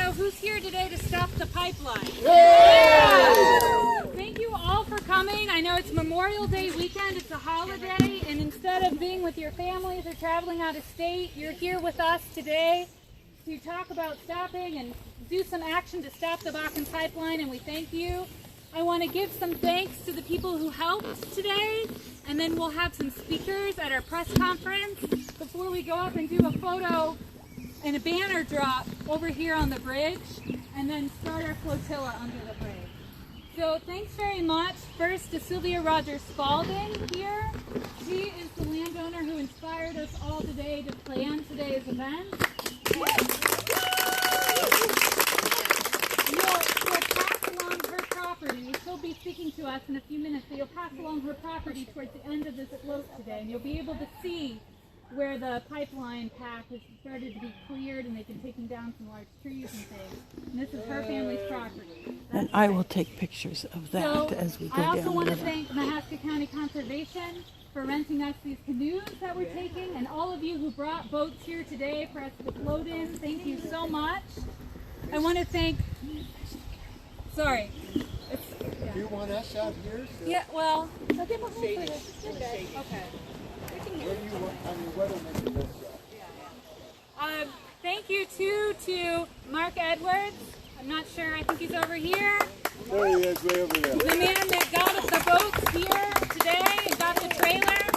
So who's here today to stop the pipeline? Yeah! Thank you all for coming. I know it's Memorial Day weekend, it's a holiday, and instead of being with your families or traveling out of state, you're here with us today to talk about stopping and do some action to stop the Bakken pipeline, and we thank you. I want to give some thanks to the people who helped today, and then we'll have some speakers at our press conference before we go up and do a photo and a banner drop over here on the bridge, and then start our flotilla under the bridge. So thanks very much. First to Sylvia Rogers Spalding here. She is the landowner who inspired us all today to plan today's event. You'll pass along her property. She'll be speaking to us in a few minutes, so you'll pass along her property towards the end of this float today, and you'll be able to see where the pipeline path has started to be cleared and they've been taking down some large trees and things. And this is her family's property. And I will take pictures of that as we go down. I also want to thank Mahaska County Conservation for renting us these canoes that we're taking, and all of you who brought boats here today for us to float in. Thank you so much. I want to thank, sorry. Do you want us out here? Yeah, well, okay. Thank you too to Mark Edwards. I'm not sure, I think he's over here. There he is, way over there. The man that got the boats here today and got the trailer.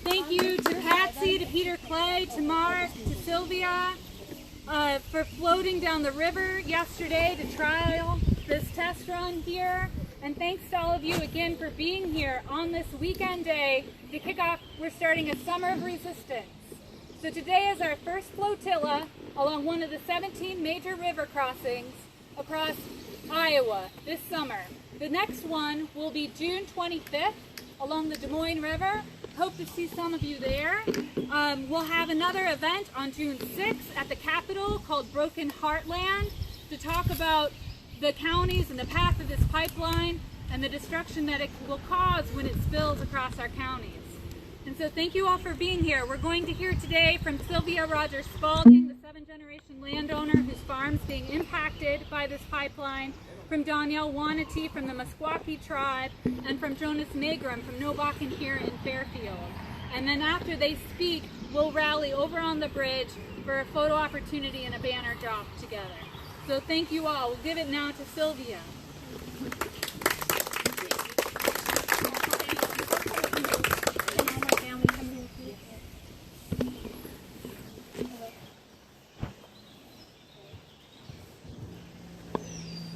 Thank you to Patsy, to Peter Clay, to Mark, to Sylvia for floating down the river yesterday to trial this test run here. And thanks to all of you again for being here on this weekend day to kick off. We're starting a summer of resistance. So today is our first flotilla along one of the 17 major river crossings across Iowa this summer. The next one will be June 25th along the Des Moines River. Hope to see some of you there. We'll have another event on June 6th at the Capitol called Broken Heartland to talk about the counties and the path of this pipeline and the destruction that it will cause when it spills across our counties. And so thank you all for being here. We're going to hear today from Sylvia Rogers Spalding, the 7th-generation landowner whose farm's being impacted by this pipeline, from Danielle Wanatee from the Meskwaki tribe, and from Jonas Magrum from Nobakan here in Fairfield. And then after they speak, we'll rally over on the bridge for a photo opportunity and a banner drop together. So thank you all. We'll give it now to Sylvia.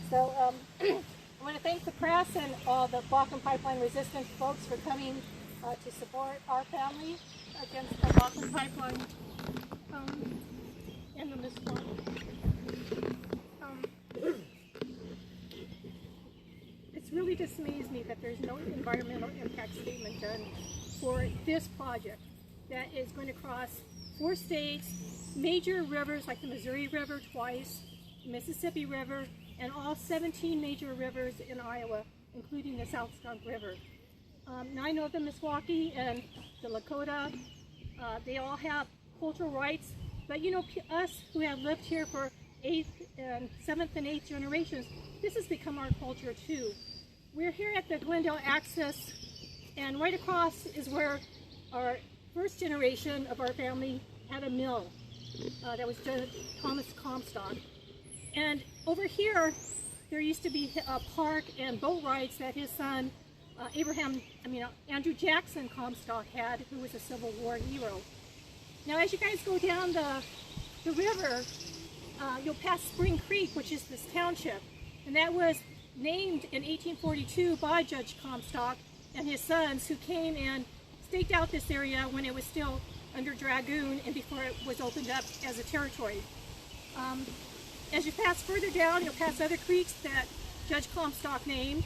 So I want to thank the press and all the Bakken Pipeline Resistance folks for coming to support our family against the Bakken Pipeline and the Meskwaki. It's really dismayed me that there's no environmental impact statement done for this project that is going to cross 4 states, major rivers like the Missouri River twice, Mississippi River, and all 17 major rivers in Iowa, including the South Skunk River. Now I know the Meskwaki and the Lakota, they all have cultural rights, but you know, us who have lived here for 8th and 7th and 8th generations, this has become our culture too. We're here at the Glendale Access, and right across is where our first generation of our family had a mill that was Thomas Comstock. And over here, there used to be a park and boat rides that his son, Andrew Jackson Comstock had, who was a Civil War hero. Now, as you guys go down the river, you'll pass Spring Creek, which is this township, and that was named in 1842 by Judge Comstock and his sons, who came and staked out this area when it was still under Dragoon and before it was opened up as a territory. As you pass further down, you'll pass other creeks that Judge Comstock named,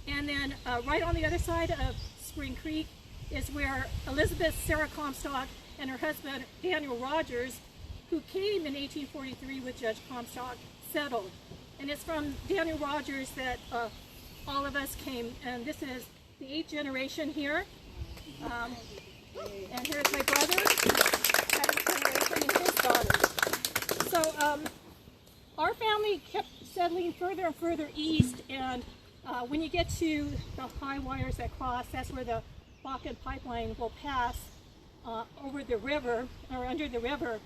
and then right on the other side of Spring Creek is where Elizabeth Sarah Comstock and her husband Daniel Rogers, who came in 1843 with Judge Comstock, settled. And it's from Daniel Rogers that all of us came, and this is the 8th generation here. And here's my brother, 7th generation, and his daughter. So our family kept settling further and further east, and when you get to the high wires that cross, that's where the Bakken pipeline will pass over the river, or under the river.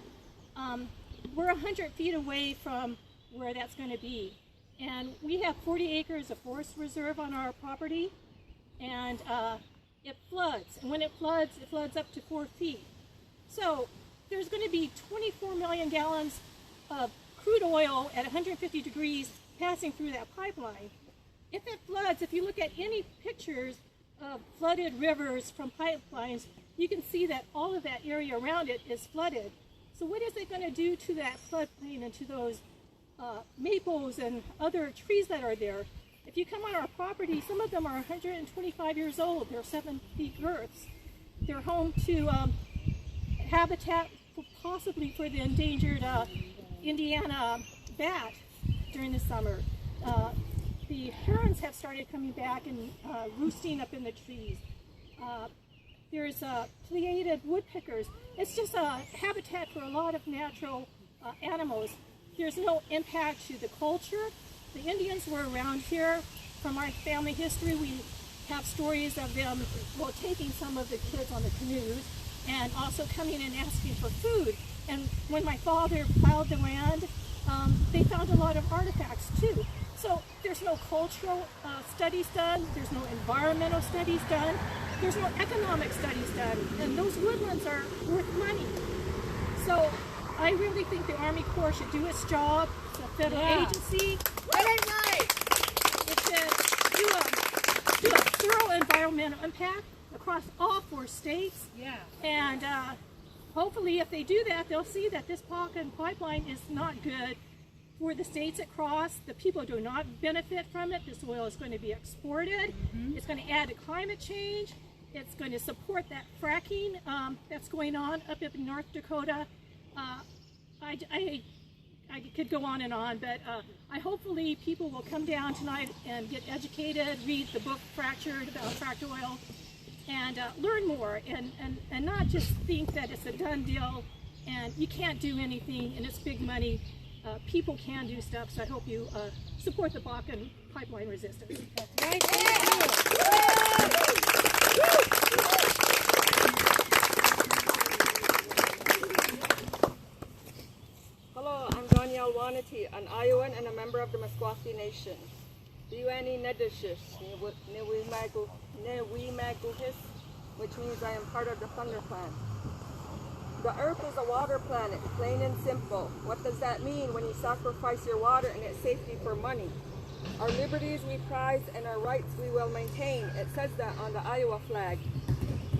We're 100 feet away from where that's going to be. And we have 40 acres of forest reserve on our property, and it floods. And when it floods up to 4 feet. So there's going to be 24 million gallons of crude oil at 150 degrees passing through that pipeline. If it floods, if you look at any pictures of flooded rivers from pipelines, you can see that all of that area around it is flooded. So what is it going to do to that floodplain and to those maples and other trees that are there? If you come on our property, some of them are 125 years old. They're 7 feet girths. They're home to habitat possibly for the endangered Indiana bat during the summer. The herons have started coming back and roosting up in the trees. There's pleiaded woodpeckers. It's just a habitat for a lot of natural animals. There's no impact to the culture. The Indians were around here. From our family history, we have stories of them, well, taking some of the kids on the canoes and also coming and asking for food. And when my father plowed the land, they found a lot of artifacts too. So there's no cultural studies done, there's no environmental studies done, there's no economic studies done, and those woodlands are worth money. So I really think the Army Corps should do its job. It's a federal agency. It should do a thorough environmental impact across all 4 states. Yeah. And hopefully if they do that, they'll see that this Bakken pipeline is not good for the states it cross. The people do not benefit from it. This oil is going to be exported. It's going to add to climate change. It's going to support that fracking that's going on up in North Dakota. I could go on and on, but hopefully people will come down tonight and get educated, read the book Fractured about fracked oil, and learn more, and not just think that it's a done deal and you can't do anything and it's big money. People can do stuff, so I hope you support the Bakken pipeline resistance. That's right. Hello, I'm Danielle Wanati, an Iowan and a member of the Meskwaki Nation. Diweni Nedishis, Newimaguhis, which means I am part of the Thunder Clan. The earth is a water planet, plain and simple. What does that mean when you sacrifice your water and its safety for money? Our liberties we prize and our rights we will maintain. It says that on the Iowa flag.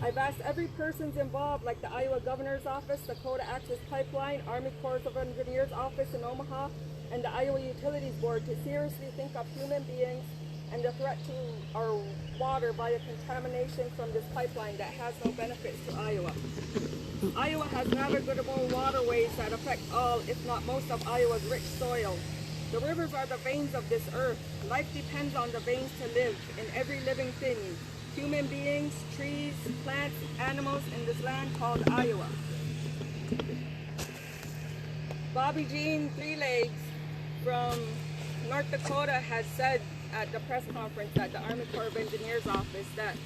I've asked every person involved, like the Iowa Governor's Office, Dakota Access Pipeline, Army Corps of Engineers Office in Omaha, and the Iowa Utilities Board to seriously think of human beings and the threat to our water via contamination from this pipeline that has no benefits to Iowa. Iowa has navigable waterways that affect all, if not most, of Iowa's rich soil. The rivers are the veins of this earth. Life depends on the veins to live in every living thing. Human beings, trees, plants, animals in this land called Iowa. Bobby Jean Three-Legs from North Dakota has said at the press conference at the Army Corps of Engineers office that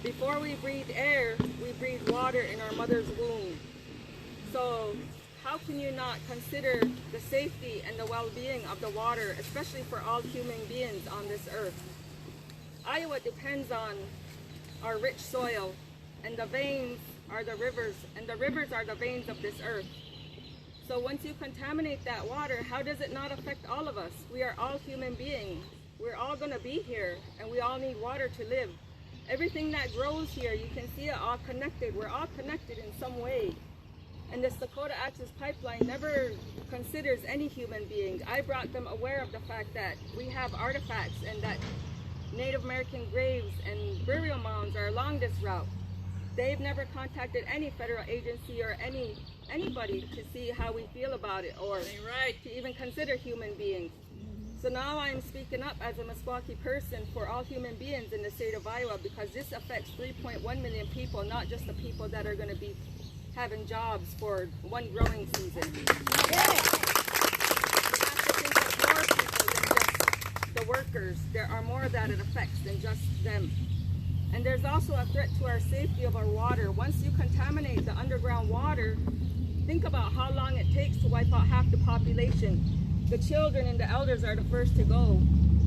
before we breathe air, we breathe water in our mother's womb. So how can you not consider the safety and the well-being of the water, especially for all human beings on this earth? Iowa depends on our rich soil, and the veins are the rivers, and the rivers are the veins of this earth. So once you contaminate that water, how does it not affect all of us? We are all human beings. We're all going to be here, and we all need water to live. Everything that grows here, you can see it all connected. We're all connected in some way. And this Dakota Access Pipeline never considers any human being. I brought them aware of the fact that we have artifacts and that Native American graves and burial mounds are along this route. They've never contacted any federal agency or anybody to see how we feel about it or to even consider human beings. So now I'm speaking up as a Meskwaki person for all human beings in the state of Iowa, because this affects 3.1 million people, not just the people that are going to be having jobs for one growing season. workers. There are more that it affects than just them. And there's also a threat to our safety of our water. Once you contaminate the underground water, think about how long it takes to wipe out half the population. The children and the elders are the first to go.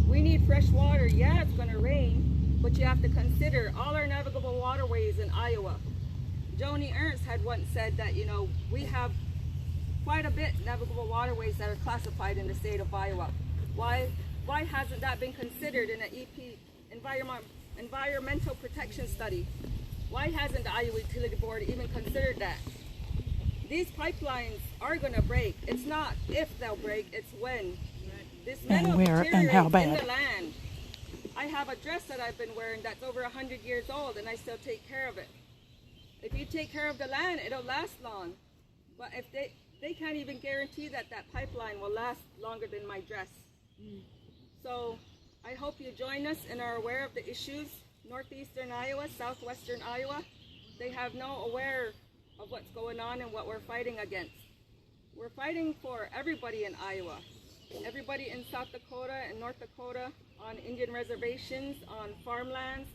We need fresh water. Yeah, it's going to rain, but you have to consider all our navigable waterways in Iowa. Joni Ernst had once said that, you know, we have quite a bit navigable waterways that are classified in the state of Iowa. Why hasn't that been considered in an EP environmental protection study? Why hasn't the Iowa Utility Board even considered that? These pipelines are going to break. It's not if they'll break, it's when. This metal And where and how deteriorates in bad. the land. I have a dress that I've been wearing that's over 100 years old, and I still take care of it. If you take care of the land, it'll last long. But if they can't even guarantee that that pipeline will last longer than my dress. So I hope you join us and are aware of the issues. Northeastern Iowa, southwestern Iowa, they have no aware of what's going on and what we're fighting against. We're fighting for everybody in Iowa, everybody in South Dakota and North Dakota, on Indian reservations, on farmlands,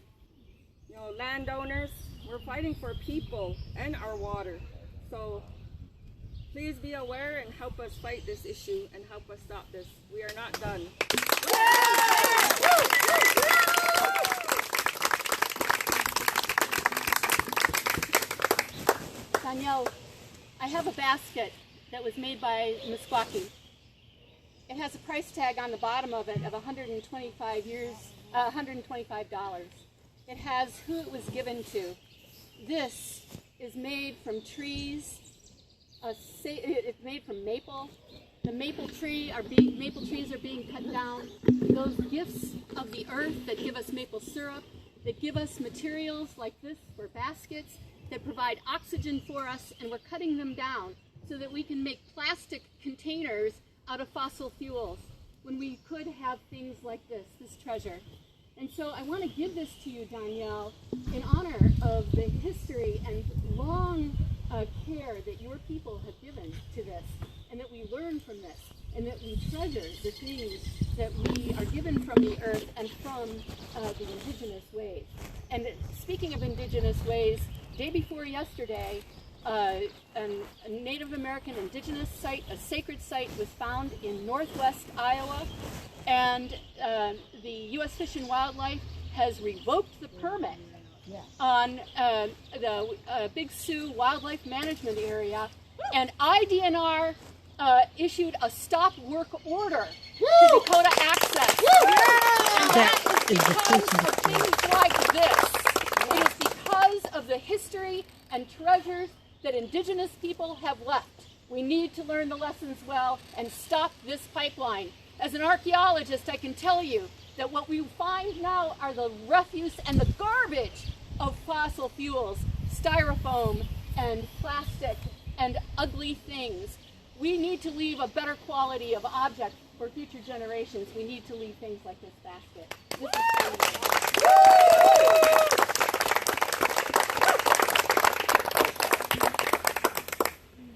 you know, landowners. We're fighting for people and our water. So please be aware and help us fight this issue and help us stop this. We are not done. Danielle, I have a basket that was made by Meskwaki. It has a price tag on the bottom of it of $125. It has who it was given to. This is made from trees. It's made from maple. The maple trees are being cut down. Those gifts of the earth that give us maple syrup, that give us materials like this for baskets, that provide oxygen for us, and we're cutting them down so that we can make plastic containers out of fossil fuels when we could have things like this treasure. And so I want to give this to you, Danielle, in honor of the history and long care that your people have given to this, and that we learn from this, and that we treasure the things that we are given from the earth and from the indigenous ways. And speaking of indigenous ways, day before yesterday, a Native American indigenous site, a sacred site, was found in northwest Iowa, and the U.S. Fish and Wildlife has revoked the permit on the Big Sioux Wildlife Management Area, and IDNR issued a stop work order to Dakota Access. And that is because of things like this. It is because of the history and treasures that indigenous people have left. We need to learn the lessons well and stop this pipeline. As an archaeologist, I can tell you that what we find now are the refuse and the garbage of fossil fuels, styrofoam and plastic and ugly things. We need to leave a better quality of object for future generations. We need to leave things like this basket. This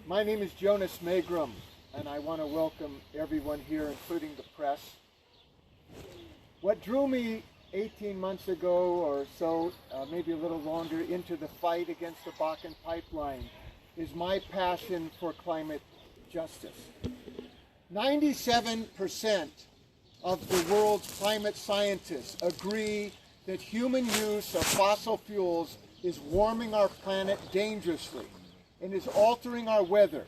My name is Jonas Magrum, and I want to welcome everyone here, including the press. What drew me 18 months ago or so, maybe a little longer, into the fight against the Bakken pipeline is my passion for climate justice. 97% of the world's climate scientists agree that human use of fossil fuels is warming our planet dangerously and is altering our weather,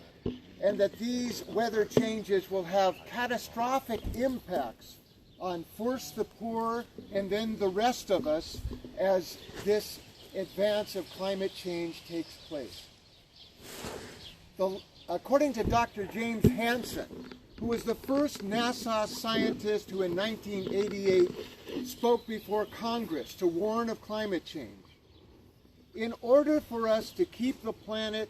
and that these weather changes will have catastrophic impacts on first the poor and then the rest of us as this advance of climate change takes place. According to Dr. James Hansen, who was the first NASA scientist who in 1988 spoke before Congress to warn of climate change, in order for us to keep the planet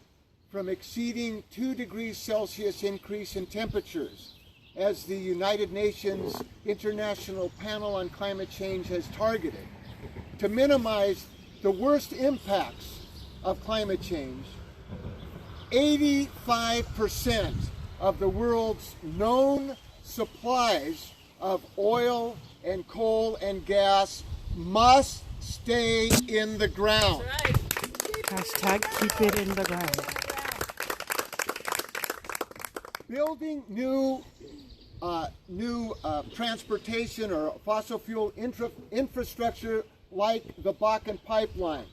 from exceeding 2 degrees Celsius increase in temperatures, as the United Nations International Panel on Climate Change has targeted, to minimize the worst impacts of climate change, 85% of the world's known supplies of oil, and coal and gas must stay in the ground. Hashtag keep it in the ground. Building new transportation or fossil fuel infrastructure like the Bakken pipeline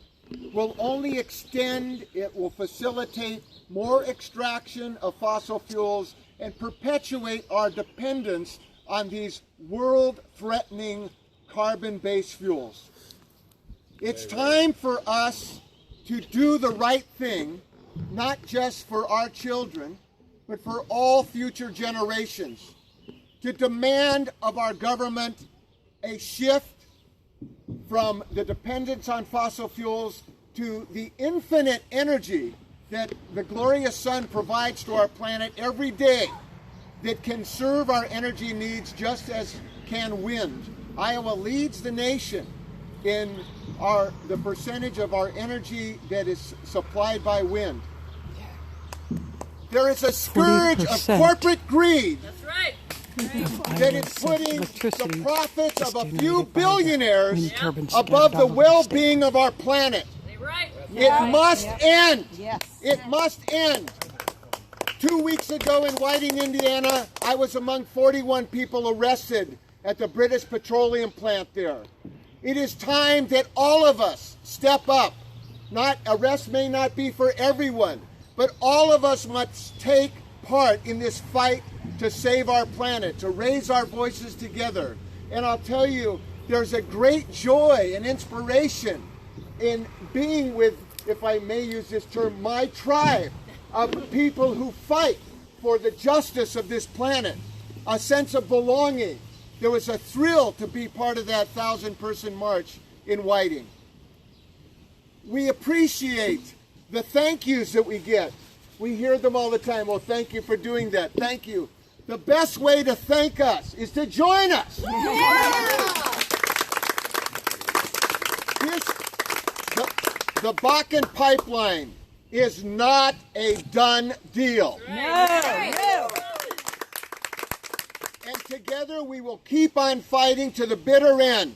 will only extend, it will facilitate more extraction of fossil fuels and perpetuate our dependence on these world-threatening carbon-based fuels. It's time for us to do the right thing, not just for our children, but for all future generations, to demand of our government a shift from the dependence on fossil fuels to the infinite energy that the glorious sun provides to our planet every day that can serve our energy needs just as can wind. Iowa leads the nation in the percentage of our energy that is supplied by wind. There is a scourge of 40%. corporate greed That's right. that is putting the profits of a few billionaires wind turbines above scattered the all over the well-being of our planet. Right. It must end. Yes. It must end. 2 weeks ago in Whiting, Indiana, I was among 41 people arrested at the British petroleum plant there. It is time that all of us step up. Arrest may not be for everyone, but all of us must take part in this fight to save our planet, to raise our voices together. And I'll tell you, there's a great joy and inspiration in being with, if I may use this term, my tribe of people who fight for the justice of this planet, a sense of belonging. There was a thrill to be part of that 1,000-person march in Whiting. We appreciate the thank yous that we get. We hear them all the time. Well, thank you for doing that. Thank you. The best way to thank us is to join us. The Bakken pipeline is not a done deal. No. And together we will keep on fighting to the bitter end.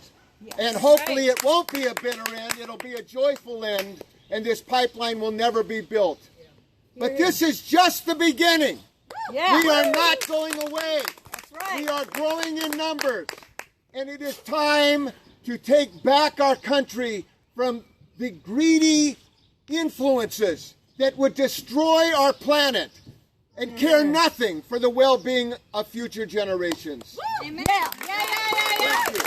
And hopefully it won't be a bitter end. It'll be a joyful end. And this pipeline will never be built. But this is just the beginning. Yeah. We are not going away. That's right. We are growing in numbers. And it is time to take back our country from the greedy influences that would destroy our planet and care nothing for the well-being of future generations. Amen. Thank you.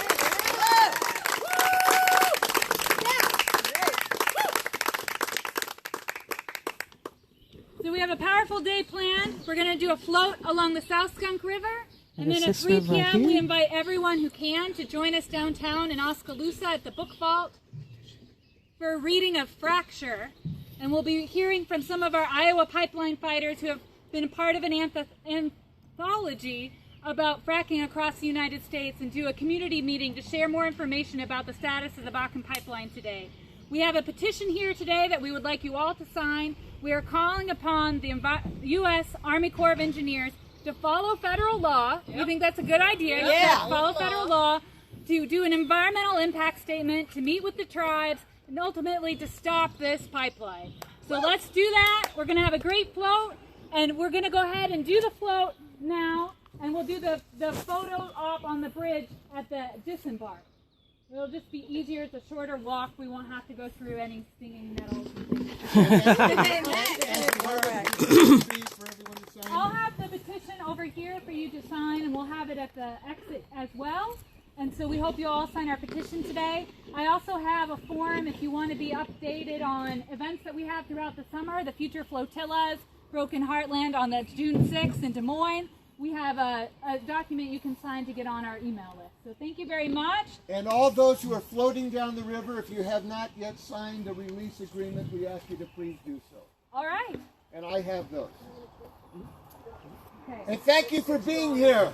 So we have a powerful day planned. We're going to do a float along the South Skunk River. And then at this 3 river p.m. we here? invite everyone who can to join us downtown in Oskaloosa at the Book Vault for a reading of Fracture. And we'll be hearing from some of our Iowa pipeline fighters who have been part of an anthology about fracking across the United States and do a community meeting to share more information about the status of the Bakken pipeline today. We have a petition here today that we would like you all to sign. We are calling upon the U.S. Army Corps of Engineers to follow federal law. We think that's a good idea. Yeah. Follow federal law, to do an environmental impact statement, to meet with the tribes, and ultimately to stop this pipeline. So let's do that. We're going to have a great float, and we're going to go ahead and do the float now, and we'll do the photo op on the bridge at the disembark. It'll just be easier. It's a shorter walk. We won't have to go through any stinging nettles and things. I'll have the petition over here for you to sign, and we'll have it at the exit as well. And so we hope you all sign our petition today. I also have a form if you want to be updated on events that we have throughout the summer, the Future Flotillas, Broken Heartland on the June 6th in Des Moines. We have a document you can sign to get on our email list. So thank you very much. And all those who are floating down the river, if you have not yet signed the release agreement, we ask you to please do so. All right. And I have those. Okay. And thank you for being here.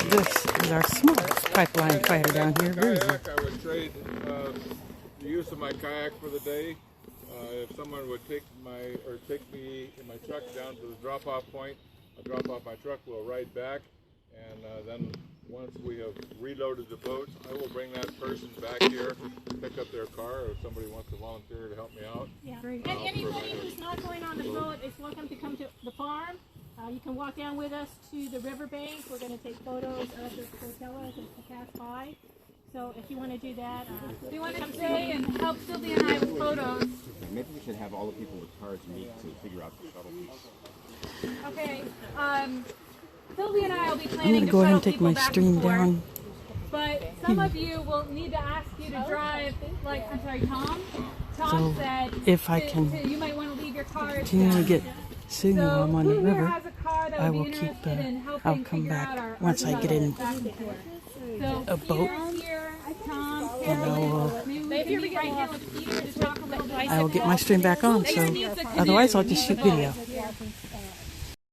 This is our smallest pipeline fighter down here. Kayak, I would trade the use of my kayak for the day. If someone would take me in my truck down to the drop-off point, I'll drop off my truck, we'll ride back. And then once we have reloaded the boats, I will bring that person back here, pick up their car, or if somebody wants to volunteer to help me out. Yeah. And anybody who's not going on the boat is welcome to come to the farm. You can walk down with us to the riverbank. We're going to take photos of the flotilla to pass by. So if you want to do that, we want to stay and help Sylvia and I with photos. Maybe we should have all the people with cars meet to figure out the shuttle piece. Okay. Sylvia and I will be I'm planning going to to go ahead shuttle and take people my back stream and forth. down. But some of you will need to ask you to drive, like, I'm sorry, Tom? Tom So, said if I to- can you might want to leave your cars continue to down. get soon So while I'm on the who here river, has a car that I would will be keep, interested in helping I'll come figure back out our once I get in back and forth? So a boat. Here, Tom, And I Carolyn, will, maybe we can meet right here with Peter to talk a little bit. I will get my stream back on, so otherwise I'll just shoot video.